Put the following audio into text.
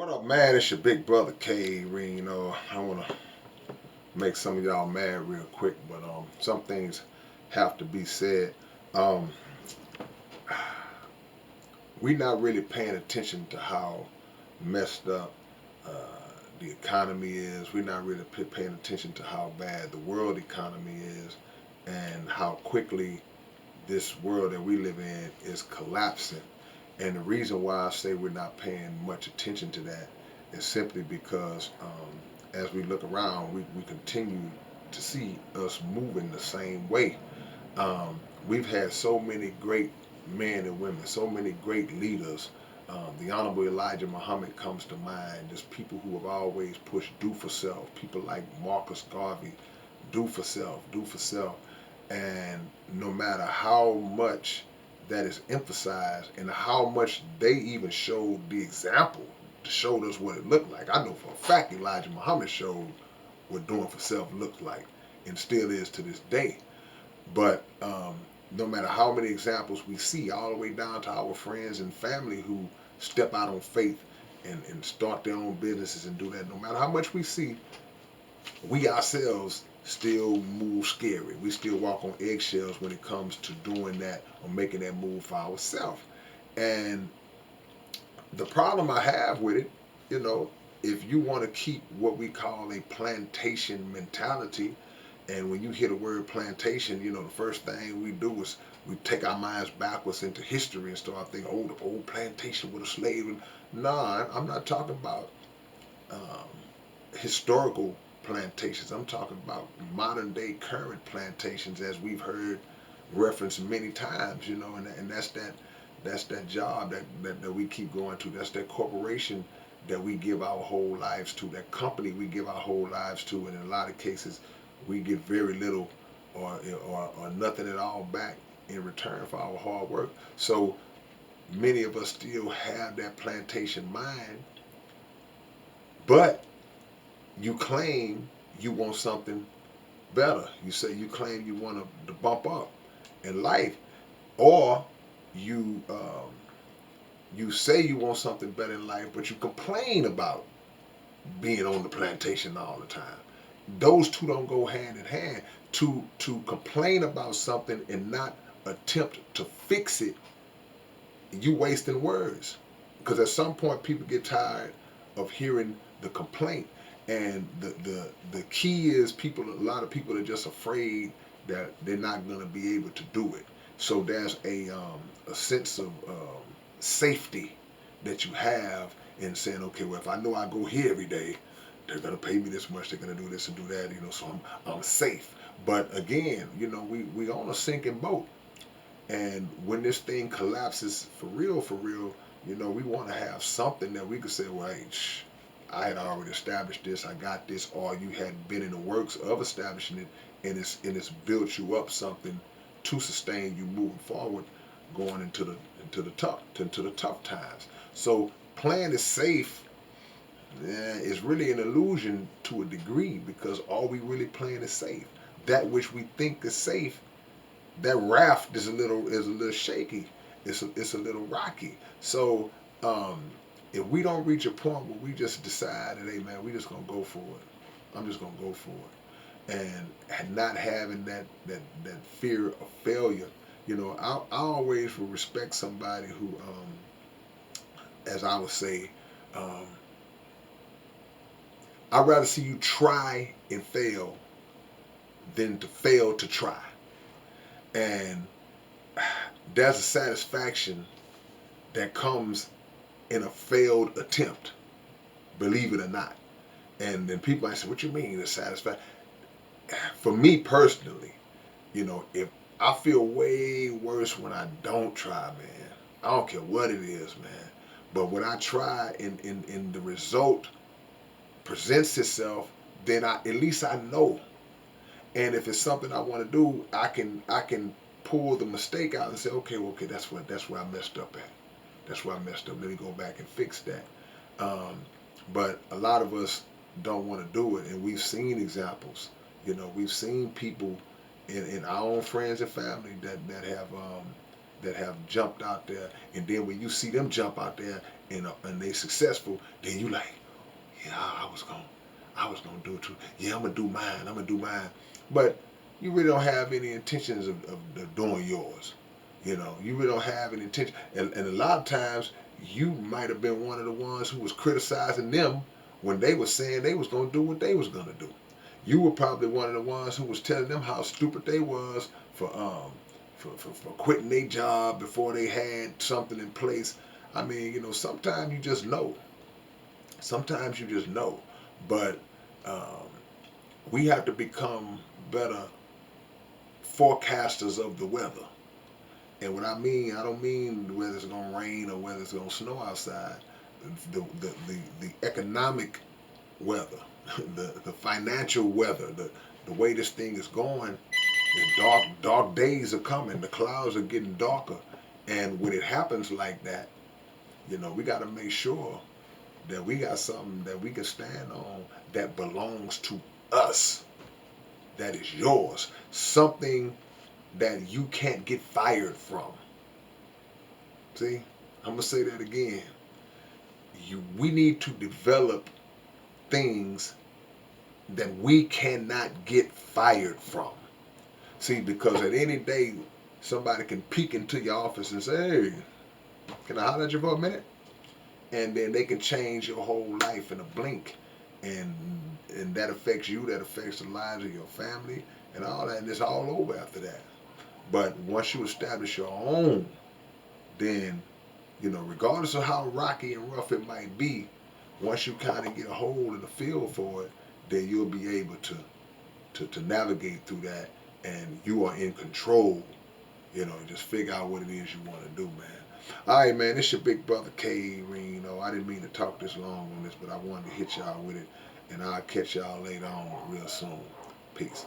What up, man? It's your big brother K-Rino. I want to make some of y'all mad real quick, but some things have to be said. Um, we not really paying attention to how messed up uh, the economy is. We're not really paying attention to how bad the world economy is, and how quickly this world that we live in is collapsing. And the reason why I say we're not paying much attention to that is simply because as we look around, we continue to see us moving the same way. Um, we've had so many great men and women, so many great leaders. The Honorable Elijah Muhammad comes to mind. There's people who have always pushed do for self. People like Marcus Garvey, do for self, do for self. And no matter how much that is emphasized and how much they even showed the example, showed us what it looked like. I know for a fact Elijah Muhammad showed what doing for self looked like and still is to this day. But no matter how many examples we see, all the way down to our friends and family who step out on faith and start their own businesses and do that, no matter how much we see, we ourselves still move scary. We still walk on eggshells when it comes to doing that or making that move for ourselves. And the problem I have with it, you know, if you want to keep what we call a plantation mentality, and when you hear the word plantation, you know, the first thing we do is we take our minds backwards into history and start thinking, oh, the old plantation with a slave. And nah, I'm not talking about um, historical plantations. I'm talking about modern day current plantations, as we've heard referenced many times, you know, and that's that job that we keep going to. That's that corporation that we give our whole lives to, that company we give our whole lives to, and in a lot of cases we get very little or nothing at all back in return for our hard work. So many of us still have that plantation mind, but you claim you want something better. You say you claim you want to bump up in life, or you you say you want something better in life, but you complain about being on the plantation all the time. Those two don't go hand in hand. To complain about something and not attempt to fix it, you wasting words. Because at some point people get tired of hearing the complaint. And the key is people, a lot of people are just afraid that they're not going to be able to do it. So there's a sense of safety that you have in saying, okay, well, if I know I go here every day, they're going to pay me this much, they're going to do this and do that, you know, so I'm safe. But again, you know, we on a sinking boat. And when this thing collapses for real, you know, we want to have something that we could say, well, hey, I had already established this, I got this, or you had been in the works of establishing it, and it's built you up something to sustain you moving forward, going into the tough times. So playing it safe is really an illusion to a degree, because all we really playing is safe. That which we think is safe, that raft is a little shaky. It's a little rocky. So um, if we don't reach a point where we just decide that, hey man, we just gonna go for it. I'm just gonna go for it, and not having that fear of failure. You know, I always will respect somebody who, as I would say, um, I'd rather see you try and fail than to fail to try. And there's a satisfaction that comes in a failed attempt, believe it or not. And then people might say, what you mean it's satisfaction? For me personally, you know, if I feel way worse when I don't try, man. I don't care what it is, man. But when I try and the result presents itself, then at least I know. And if it's something I want to do, I can pull the mistake out and say, okay, well, okay, that's where I messed up at. That's where I messed up. Let me go back and fix that. Um, but a lot of us don't want to do it, and we've seen examples. You know, we've seen people in our own friends and family that have jumped out there, and then when you see them jump out there and they successful, then you like, yeah, I was gonna do it too. Yeah, I'm gonna do mine. I'm gonna do mine. But you really don't have any intentions of doing yours. You know, you really don't have any intention. And a lot of times, you might have been one of the ones who was criticizing them when they were saying they was gonna do what they was gonna do. You were probably one of the ones who was telling them how stupid they was for quitting their job before they had something in place. I mean, you know, sometimes you just know. Sometimes you just know. But um, we have to become better forecasters of the weather. And what I mean, I don't mean whether it's gonna rain or whether it's gonna snow outside. The economic weather, the financial weather, the way this thing is going, the dark days are coming. The clouds are getting darker, and when it happens like that, you know, we got to make sure that we got something that we can stand on that belongs to us, that is yours, something that you can't get fired from. See, I'm gonna say that again. We need to develop things that we cannot get fired from. See, because at any day, somebody can peek into your office and say, "Hey, can I holler at you for a minute?" And then they can change your whole life in a blink, and that affects you. That affects the lives of your family and all that. And it's all over after that. But once you establish your own, then, you know, regardless of how rocky and rough it might be, once you kind of get a hold of the feel for it, then you'll be able to navigate through that, and you are in control. You know, just figure out what it is you want to do, man. All right, man, it's your big brother K-Rino. I didn't mean to talk this long on this, but I wanted to hit y'all with it, and I'll catch y'all later on real soon. Peace.